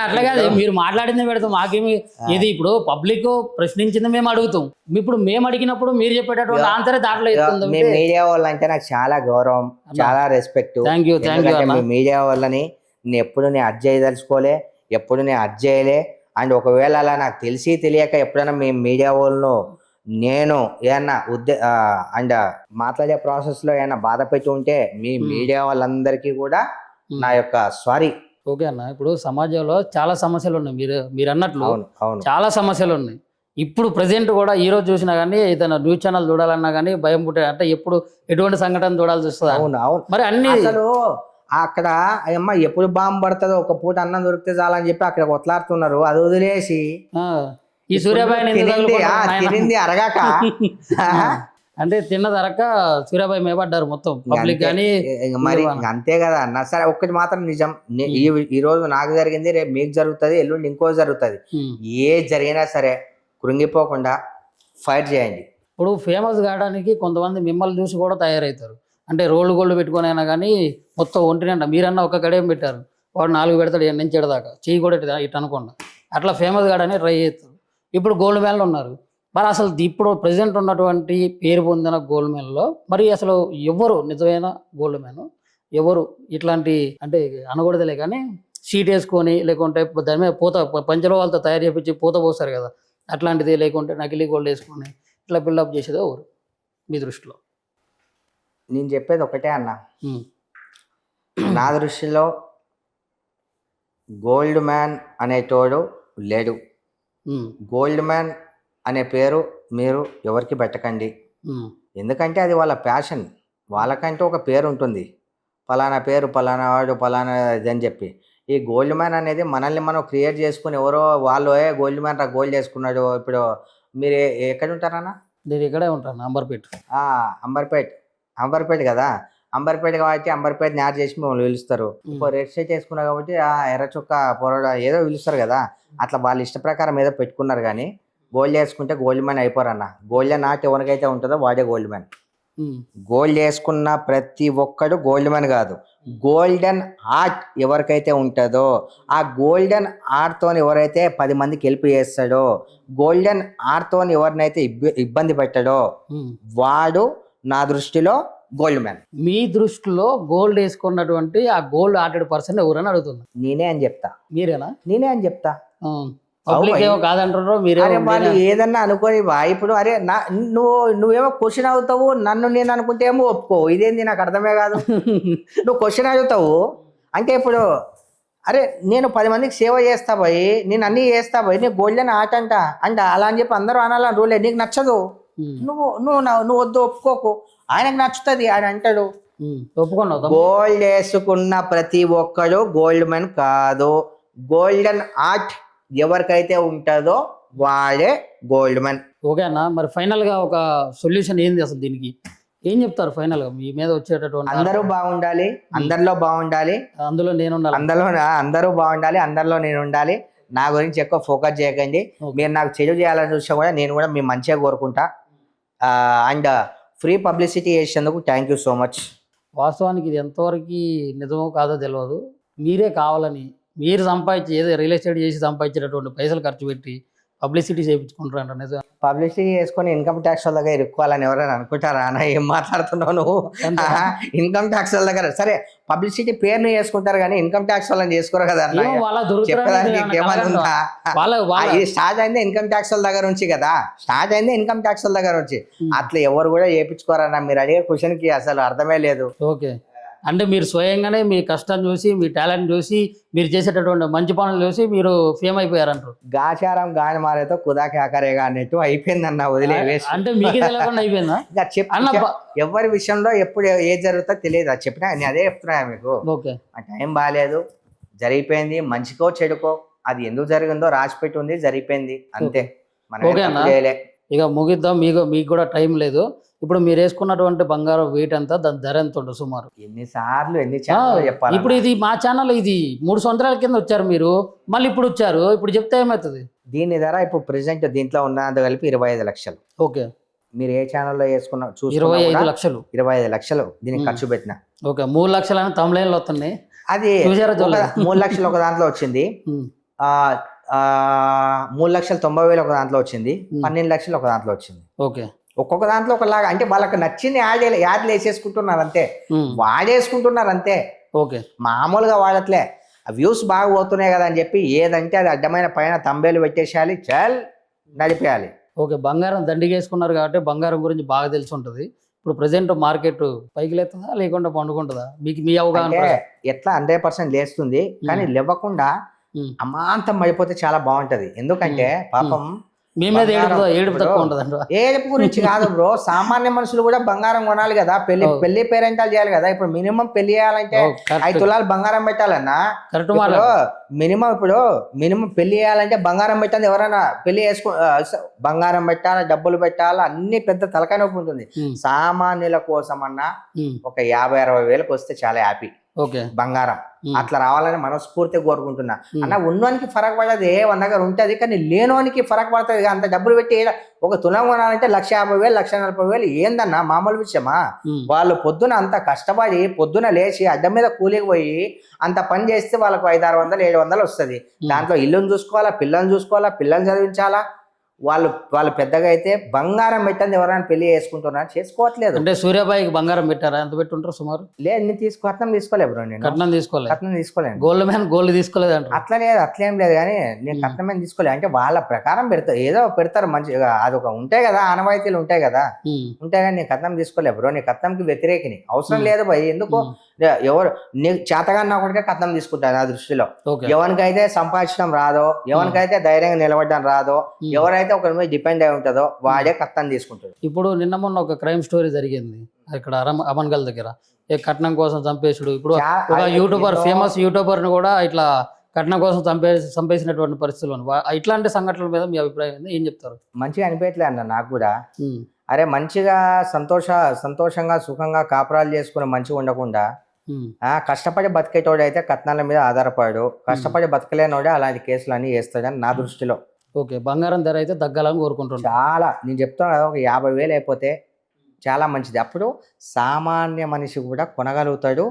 అట్లా కాదు, మీరు మాట్లాడింది పెడతాం, మాకేమి. ఇది ఇప్పుడు పబ్లిక్ ప్రశ్నించింది మేము అడుగుతాం, ఇప్పుడు మేము అడిగినప్పుడు మీరు చెప్పేటటువంటి ఆన్సర్ దాంట్లో మీ మీడియా వాళ్ళంటే నాకు చాలా గౌరవం, చాలా respect. Thank you. Me media వాళ్ళని నేను ఎప్పుడు నేను అర్జ్ చేయదలుచుకోలే, ఎప్పుడు నేను అర్జ్ చేయలే. అండ్ ఒకవేళ అలా నాకు తెలిసి తెలియక ఎప్పుడైనా మీ మీడియా వాళ్ళను నేను ఏమన్నా అండ్ మాట్లాడే ప్రాసెస్ లో ఏమన్నా బాధ పెట్టి ఉంటే మీ మీడియా వాళ్ళందరికీ కూడా నా యొక్క సారీ. ఓకే అన్న, ఇప్పుడు సమాజంలో చాలా సమస్యలు ఉన్నాయి, మీరు అన్నట్లు చాలా సమస్యలు ఉన్నాయి. ఇప్పుడు ప్రజెంట్ కూడా ఈ రోజు చూసినా కానీ ఏదైనా న్యూస్ ఛానల్ చూడాలన్నా కానీ భయం పుట్టే, అంటే ఎప్పుడు ఎటువంటి సంఘటన చూడాల్సి వస్తుంది. అవును. మరి అన్ని అసలు అక్కడ అమ్మ ఎప్పుడు బాంబు పడుతుందో, ఒక పూట అన్నం దొరికితే చాలని చెప్పి అక్కడ కొట్లాడుతున్నారు. అది వదిలేసి ఈ సూర్యాబాయ్ తినింది అరగాక అంటే తిన్నది అరక సూర్యాబాయ్ మేపడ్డారు మొత్తం పబ్లిక్. కానీ మరి అంతే కదా అన్న. సరే, ఒక్కటి మాత్రం నిజం, ఈ రోజు నాకు జరిగింది, రేపు మీకు జరుగుతుంది, ఎల్లుండి ఇంకో జరుగుతుంది. ఏ జరిగినా సరే కృంగిపోకుండా ఫైట్ చేయండి. ఇప్పుడు ఫేమస్ కావడానికి కొంతమంది మిమ్మల్ని చూసి కూడా తయారవుతారు. అంటే రోడ్లు గోల్డ్ పెట్టుకొని అయినా కానీ మొత్తం ఒంటినంట, మీరన్నా ఒక కడేం పెట్టారు, వాడు 4 పెడతాడు నుంచి ఎడదాకా, చెయ్యి కూడా ఇటు అనుకోండి. అట్లా ఫేమస్ కావడానికి ట్రై చేస్తారు. ఇప్పుడు గోల్డ్ మెడల్ ఉన్నారు. మరి అసలు ఇప్పుడు ప్రజెంట్ ఉన్నటువంటి పేరు పొందిన గోల్డ్ మెడల్లో మరి అసలు ఎవరు నిజమైన గోల్డ్ మ్యాన్, ఎవరు ఇట్లాంటి అంటే అనకూడదులే కానీ షీట్ వేసుకొని, లేకుంటే దాని మీద పంచలో వాళ్ళతో తయారు చేపించి పూత పోస్తారు కదా, అట్లాంటిది, లేకుంటే నకిలీ గోల్డ్ వేసుకొని ఇట్లా బిల్డప్ చేసేది ఎవరు మీ దృష్టిలో? నేను చెప్పేది ఒకటే అన్న, నా దృష్టిలో గోల్డ్ మ్యాన్ అనేటోడు లేడు. గోల్డ్ మ్యాన్ అనే పేరు మీరు ఎవరికి పెట్టకండి, ఎందుకంటే అది వాళ్ళ ప్యాషన్. వాళ్ళకంటూ ఒక పేరు ఉంటుంది, ఫలానా పేరు, ఫలానా వాడు, ఫలానా ఇది అని చెప్పి. ఈ గోల్డ్ మ్యాన్ అనేది మనల్ని మనం క్రియేట్ చేసుకుని, ఎవరో వాళ్ళు గోల్డ్ మ్యాన్ రా గోల్డ్ చేసుకున్నాడు. ఇప్పుడు మీరు ఎక్కడ ఉంటారన్నా? నేను ఇక్కడే ఉంటాను, అంబర్పేట కదా, అంబర్పేట కాబట్టి అంబర్పేట యాడ్ చేసి మిమ్మల్ని పిలుస్తారు. రెడ్ షర్ట్ వేసుకున్నారు కాబట్టి ఎర్ర చొక్క పొరడ ఏదో పిలుస్తారు కదా. అట్లా వాళ్ళ ఇష్ట ప్రకారం ఏదో పెట్టుకున్నారు. కానీ గోల్డ్ వేసుకుంటే గోల్డ్ మ్యాన్ అయిపోరన్న. గోల్డెన్ ఆర్ట్ ఎవరికైతే ఉంటుందో వాడే గోల్డ్ మ్యాన్. గోల్డ్ వేసుకున్న ప్రతి ఒక్కడు గోల్డ్ మ్యాన్ కాదు. గోల్డెన్ ఆర్ట్ ఎవరికైతే ఉంటుందో, ఆ గోల్డెన్ ఆర్ట్తో ఎవరైతే 10 మందికి హెల్ప్ చేస్తాడో, గోల్డెన్ ఆర్ట్తో ఎవరినైతే ఇబ్బంది పెట్టాడో వాడు నా దృష్టిలో గోల్డ్ మ్యాన్. మీ దృష్టిలో గోల్డ్ వేసుకున్నటువంటి ఆ గోల్డ్ ఆర్టెడ్ పర్సన్ ఎవరని అడుగుతున్నా? నేనే అని చెప్తా. మీరేనా? నేనే అని చెప్తా. కాదంటారో మీరే. వాళ్ళు ఏదన్నా అనుకోని ఇప్పుడు అరే నువ్వేమో క్వశ్చన్ అవుతావు, నన్ను నేను అనుకుంటే ఏమో ఒప్పుకో. ఇదేంది నాకు అర్థమే కాదు. నువ్వు క్వశ్చన్ అడుగుతావు అంటే ఇప్పుడు అరే నేను 10 మందికి సేవ చేస్తా పోయి, నేను అన్ని చేస్తా పోయి, నీకు గోల్డెన్ ఆర్ట్ అంట అలా అని చెప్పి అందరూ అనాలని రూలే. నీకు నచ్చదు, నువ్వు వద్దు, ఒప్పుకోకు. ఆయనకు నచ్చుతుంది, ఆయన అంటాడు. ఒప్పుకున్నావు తమ్ముడు? గోల్డ్ వేసుకున్న ప్రతి ఒక్కరు గోల్డ్ మెన్ కాదు. గోల్డెన్ ఆర్ట్ ఎవరికైతే ఉంటుందో వాడే గోల్డ్ మెన్. ఓకే అన్న, మరి ఫైనల్ గా ఒక సొల్యూషన్ ఏంది అసలు దీనికి? ఏం చెప్తారు ఫైనల్ గా మీ మీద వచ్చేటటువంటి? అందరూ బాగుండాలి, అందరిలో బాగుండాలి, అందులో నేను అందరూ బాగుండాలి, అందరిలో నేను ఉండాలి. నా గురించి ఎక్కువ ఫోకస్ చేయకండి. మీరు నాకు చెడు చేయాలని చూసినా కూడా నేను కూడా మీ మంచిగా కోరుకుంటా. అండ్ ఫ్రీ పబ్లిసిటీ చేసేందుకు థ్యాంక్ యూ సో మచ్. వాస్తవానికి ఇది ఎంతవరకు నిజమో కాదో తెలియదు. మీరే కావాలని మీరు సంపాదించి ఏదో రియల్ ఎస్టేట్ చేసి సంపాదించేటటువంటి పైసలు ఖర్చు పెట్టి పబ్లిసిటీ చేయించుకుంటారంట. నిజం? పబ్లిసిటీ చేసుకొని ఇన్కమ్ ట్యాక్స్ వాళ్ళ దగ్గర ఇరుక్కోవాలని ఎవరైనా అనుకుంటారా అన్న? ఏం మాట్లాడుతున్నావు నువ్వు? ఇన్కమ్ ట్యాక్స్ వాళ్ళ దగ్గర సరే పబ్లిసిటీ పేరుని చేసుకుంటారు కానీ ఇన్కమ్ ట్యాక్స్ వాళ్ళని చేసుకోరు కదా అన్న. చెప్పడానికి ఏమైనా ఉందా? ఇది స్టార్ట్ అయింది ఇన్కమ్ ట్యాక్స్ వాళ్ళ దగ్గర నుంచి కదా, స్టార్ట్ అయింది ఇన్కమ్ ట్యాక్స్ వాళ్ళ దగ్గర నుంచి. అట్లా ఎవరు కూడా చేయించుకోరన్న. మీరు అడిగే క్వశ్చన్ కి అసలు అర్థమే లేదు. ఓకే, అంటే మీరు స్వయంగానే మీ కష్టం చూసి మీ టాలెంట్ చూసి మీరు చేసేటటువంటి మంచి పనులు చూసి మీరు ఫేమ్ అయిపోయారంటారు. గాచారం గాని మారేతో కుదాకి ఆకారేగా అన్నట్టు అయిపోయిందన్న. వదిలేవేసి అంటే మీకు తెలియకుండా అయిపోయిందా? ఎవరి విషయంలో ఎప్పుడు ఏది జరుగుతుందో తెలియదు. అది చెప్పినా నేను అదే చెప్తున్నా మీకు. ఓకే, ఆ టైం బాగాలేదు, జరిగిపోయింది. మంచికో చెడుకో అది ఎందుకు జరిగిందో రాసిపెట్టి ఉంది, జరిగిపోయింది అంతే. ఓకే అన్న, ఇక ముగిద్దాం. మీకు కూడా టైం లేదు. ఇప్పుడు మీరు వేసుకున్నటువంటి బంగారం వెయిట్ ఎంత, దాని ధర ఎంత ఉంటుంది సుమారు? ఎన్ని ఛానల్ చెప్పాలి. ఇప్పుడు ఇది మా ఛానల్, ఇది 3 సంవత్సరాల కింద వచ్చారు మీరు, మళ్ళీ ఇప్పుడు వచ్చారు. ఇప్పుడు చెప్తే ఏమవుతుంది? దీని ధర ఇప్పుడు ప్రెసెంట్ దీంట్లో ఉన్నంత కలిపి 25 లక్షలు. ఓకే, మీరు ఏ ఛానల్లో వేసుకున్నా 25 లక్షలు. 25 లక్షలు దీనికి ఖర్చు పెట్టిన. ఓకే, 3 లక్షలు అని తమిళలో వస్తున్నాయి. అది 3 లక్షలు ఒక దాంట్లో వచ్చింది, 3,90,000 ఒక దాంట్లో వచ్చింది, 12 లక్షలు ఒక దాంట్లో వచ్చింది. ఓకే, ఒక్కొక్క దాంట్లో ఒకలాగా. అంటే వాళ్ళకి నచ్చింది యాడ్లు వేసేసుకుంటున్నారు అంతే, వాడేసుకుంటున్నారు అంతే. ఓకే, మామూలుగా వాడట్లే. వ్యూస్ బాగా పోతున్నాయి కదా అని చెప్పి ఏదంటే అది అడ్డమైన పైన తంబేలు పెట్టేసేయాలి, చల్ నడిపేయాలి. ఓకే, బంగారం దండిగేసుకున్నారు కాబట్టి బంగారం గురించి బాగా తెలిసి ఉంటుంది. ఇప్పుడు ప్రజెంట్ మార్కెట్ పైకి లేస్తుందా లేకుండా పండుకుంటుందా? మీకు మీ అవగాహన ఎట్లా 100% లేస్తుంది, కానీ లేవకుండా అమాంతం పడిపోతే చాలా బాగుంటది. ఎందుకంటే పాపం మీ మీద ఏడుపు తక్కువ ఉంటుంది. ఏడుపు గురించి కాదు బ్రో, సామాన్య మనుషులు కూడా బంగారం కొనాలి కదా, పెళ్లి పేరెంటాలు చేయాలి కదా. ఇప్పుడు మినిమం పెళ్లి చేయాలంటే 5 తులాలు బంగారం పెట్టాలన్నా. మినిమం పెళ్లి చేయాలంటే బంగారం పెట్టాలి. ఎవరైనా పెళ్లి బంగారం పెట్టాలా, డబ్బులు పెట్టాలా, అన్ని పెద్ద తలకాయ నొప్పి ఉంటుంది. సామాన్యుల కోసం అన్నా ఒక 50-60 వేలకు వస్తే చాలా హ్యాపీ. ఓకే, బంగారం అట్లా రావాలని మనస్ఫూర్తిగా కోరుకుంటున్నా. అన్న ఉన్నవానికి ఫరక్ పడదు, మన దగ్గర ఉంటుంది, కానీ లేనోనికి ఫరక్ పడుతుంది. అంత డబ్బులు పెట్టి ఒక తులం కొనాలంటే 1,50,000 1,40,000 ఏందన్నా మామూలు విషయమా? వాళ్ళు పొద్దున అంత కష్టపడి పొద్దున లేచి అడ్డం మీద కూలికి పోయి అంత పని చేస్తే వాళ్ళకు 500-600 700 వస్తుంది. దాంట్లో ఇల్లుని చూసుకోవాలా, పిల్లల్ని చూసుకోవాలా, పిల్లల్ని చదివించాలా. వాళ్ళు పెద్దగా అయితే బంగారం పెట్టండి. ఎవరైనా పెళ్లి చేసుకుంటున్నారు, చేసుకోవట్లేదు. అంటే సూర్యాబాయికి బంగారం పెట్టారా? ఎంత పెట్టుంటారు సుమారు? లేదు, నేను కట్నం తీసుకోలేదు బ్రో. నేను కట్నం తీసుకోలేదు. గోల్డ్ తీసుకోలేదు అంటారు. అట్లా లేదు, అట్లేం లేదు, కానీ నేను కట్నం తీసుకోలేదు. అంటే వాళ్ళ ప్రకారం ఏదో పెడతారు మంచిగా, అదొక ఉంటాయి కదా, ఆనవాయితీలు ఉంటాయి కదా, ఉంటాయి. కానీ నేను కట్నం తీసుకోలేదు బ్రో. నేను కట్నంకి వ్యతిరేకిని. అవసరం లేదు భయ్. ఎందుకు ఎవరు నీకు చేతగా ఒకటికే కట్నం తీసుకుంటారు నా దృష్టిలో. ఎవరికైతే సంపాదించడం రాదో, ఎవరికైతే ధైర్యంగా నిలబడడం రాదో, ఎవరైతే ఒకరి మీద డిపెండ్ అయి ఉంటుందో వాడే కట్నం తీసుకుంటాడు. ఇప్పుడు నిన్న మొన్న ఒక క్రైమ్ స్టోరీ జరిగింది ఇక్కడ అమన్గల్ దగ్గర, కట్నం కోసం చంపేసుడు. ఇప్పుడు ఒక యూట్యూబర్, ఫేమస్ యూట్యూబర్ ని కూడా ఇట్లా కట్నం కోసం చంపేసినటువంటి పరిస్థితులు. ఇట్లాంటి సంఘటనల మీద మీ అభిప్రాయం ఏం చెప్తారు? మంచిగా అనిపించలే అన్న నాకు కూడా. అరే మంచిగా సంతోషంగా సుఖంగా కాపురాలు చేసుకుని మంచిగా ఉండకుండా కష్టపడి బతికేటోడు అయితే కట్నాల మీద ఆధారపడు, కష్టపడి బతకలేనోడే అలాంటి కేసులు అన్ని వేస్తాడని నా దృష్టిలో. ఓకే, బంగారం ధర అయితే తగ్గాలని కోరుకుంటున్నాను. చాలా నేను చెప్తాను కదా, ఒక 50,000 అయిపోతే చాలా మంచిది. అప్పుడు సామాన్య మనిషి కూడా కొనగలుగుతాడు.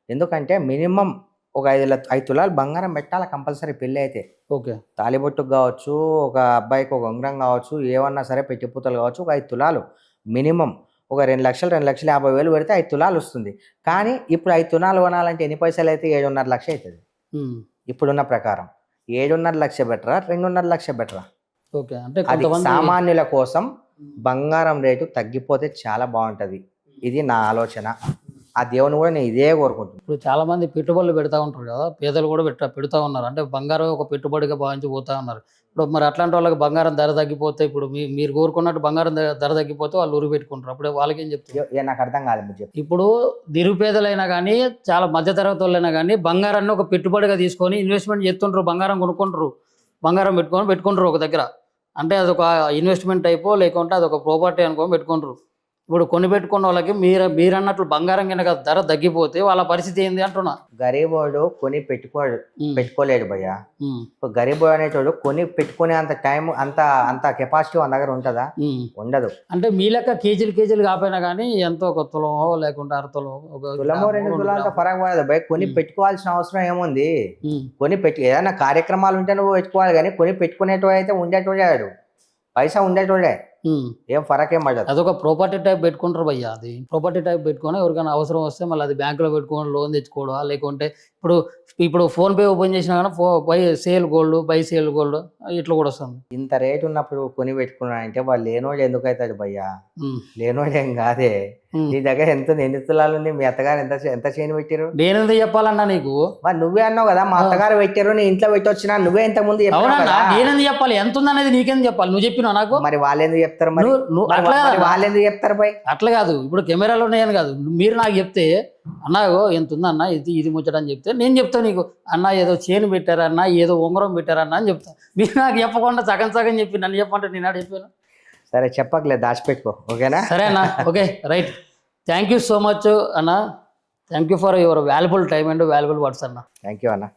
ఎందుకంటే మినిమం ఒక 5 తులాలు బంగారం పెట్టాలి కంపల్సరీ పెళ్ళి అయితే. ఓకే, తాలిబొట్టుకు కావచ్చు, ఒక అబ్బాయికి ఒక ఉంగరం కావచ్చు, ఏమన్నా సరే పెట్టిపూతలు కావచ్చు, ఒక 5 తులాలు మినిమం. ఒక 2 లక్షలు 2,50,000 పెడితే 5 తులాలు వస్తుంది. కానీ ఇప్పుడు 5 తులాలు కొనాలంటే ఎన్ని పైసలు అయితే 7.5 లక్షలు అవుతుంది ఇప్పుడున్న ప్రకారం. 7.5 లక్ష బెటరా, 2.5 లక్ష బెటరా? ఓకే, అంటే అది సామాన్యుల కోసం బంగారం రేటు తగ్గిపోతే చాలా బాగుంటుంది. ఇది నా ఆలోచన. ఆ దేవుని కూడా నేను ఇదే కోరుకుంటున్నాను. ఇప్పుడు చాలా మంది పెట్టుబడులు పెడతా ఉంటారు కదా, పేదలు కూడా పెడతా ఉన్నారు. అంటే బంగారం ఒక పెట్టుబడిగా భావించి పోతా ఉన్నారు. ఇప్పుడు మరి అట్లాంటి వాళ్ళకి బంగారం ధర తగ్గిపోతే, ఇప్పుడు మీరు కోరుకున్నట్టు బంగారం ధర తగ్గిపోతే వాళ్ళు ఉరి పెట్టుకుంటారు. అప్పుడు వాళ్ళకేం చెప్తారు? నాకు అర్థం కాలేదు మీరు చెప్పి. ఇప్పుడు నిరుపేదలైనా కానీ, చాలా మధ్యతరగతి వాళ్ళైనా కానీ బంగారాన్ని ఒక పెట్టుబడిగా తీసుకొని ఇన్వెస్ట్మెంట్ చేస్తుంటారు. బంగారం కొనుక్కుంటారు, బంగారం పెట్టుకుంటారు ఒక దగ్గర. అంటే అదొక ఇన్వెస్ట్మెంట్ టైపో లేకుంటే అదొక ప్రాపర్టీ అనుకో పెట్టుకుంటారు. ఇప్పుడు కొని పెట్టుకున్న వాళ్ళకి మీరు అన్నట్లు బంగారం కనుక ధర తగ్గిపోతే వాళ్ళ పరిస్థితి ఏంది అంటున్నా. గరీబోడు కొని పెట్టుకోలేడు భయ్య. గరీబోడు అనేటోడు కొని పెట్టుకునే అంత టైం అంత కెపాసిటీ మన దగ్గర ఉంటుందా? ఉండదు. అంటే మీ లెక్క కేజీలు కాపోయినా కానీ ఎంతో ఒక తులమో లేకుంటే అరతులో తులమో 2 తులాలతో ఫరక్ పడదు భయ్. కొని పెట్టుకోవాల్సిన అవసరం ఏముంది? ఏదైనా కార్యక్రమాలు ఉంటే నువ్వు పెట్టుకోవాలి, కానీ కొని పెట్టుకునేటోడు అయితే ఉండేటోడాడు, పైసా ఉండేటోడే, ఏం ఫరక్ ఏం పడదు. అదొక ప్రాపర్టీ టైప్ పెట్టుకుంటారు భయ్య. అది ప్రాపర్టీ టైప్ పెట్టుకొని ఎవరికైనా అవసరం వస్తే మళ్ళీ అది బ్యాంకులో పెట్టుకొని లోన్ తెచ్చుకోవడం, లేకుంటే ఇప్పుడు ఫోన్పే ఓపెన్ చేసినా కానీ బై సేల్ గోల్డ్ ఇట్లా కూడా వస్తుంది. ఇంత రేట్ ఉన్నప్పుడు కొని పెట్టుకున్నా అంటే వాళ్ళు లేనోడు ఎందుకు అవుతాడు భయ్యా? లేనోడు ఏం కాదే. నీ దగ్గర ఎన్ని తులాలు ఉంది? మీ అత్తగారు ఎంత చేయని పెట్టారు? నేనెందుకు చెప్పాలన్నా నీకు? మరి నువ్వే అన్నావు కదా మా అత్తగారు పెట్టారు, నీ ఇంట్లో పెట్టొచ్చినా. నువ్వే ఇంత ముందు నేనెందుకు చెప్పాలి? ఎంత ఉందనేది నీకెందుకు చెప్పాలి? నువ్వు చెప్పినావు నాకు. మరి వాళ్ళు ఎందుకు చెప్తారు? మరి వాళ్ళు ఎందుకు చెప్తారు భయ్? అట్లా కాదు, ఇప్పుడు కెమెరాలో ఉన్నాయని కాదు, మీరు నాకు చెప్తే అన్నా ఎంత ఉందన్న ఇది ముచ్చటని చెప్తే నేను చెప్తా నీకు, అన్న ఏదో చేను పెట్టారన్నా, ఏదో ఉంగరం పెట్టారన్నా అని చెప్తా. మీరు నాకు చెప్పకుండా సగం చెప్పి నన్ను చెప్పంటే నేను చెప్పాను. సరే చెప్పకలేదు, దాచిపెట్టుకో, ఓకేనా? సరే అన్న, okay right. Thank you so much అన్న. Thank you for your valuable time and valuable words అన్న. థ్యాంక్ యూ అన్న.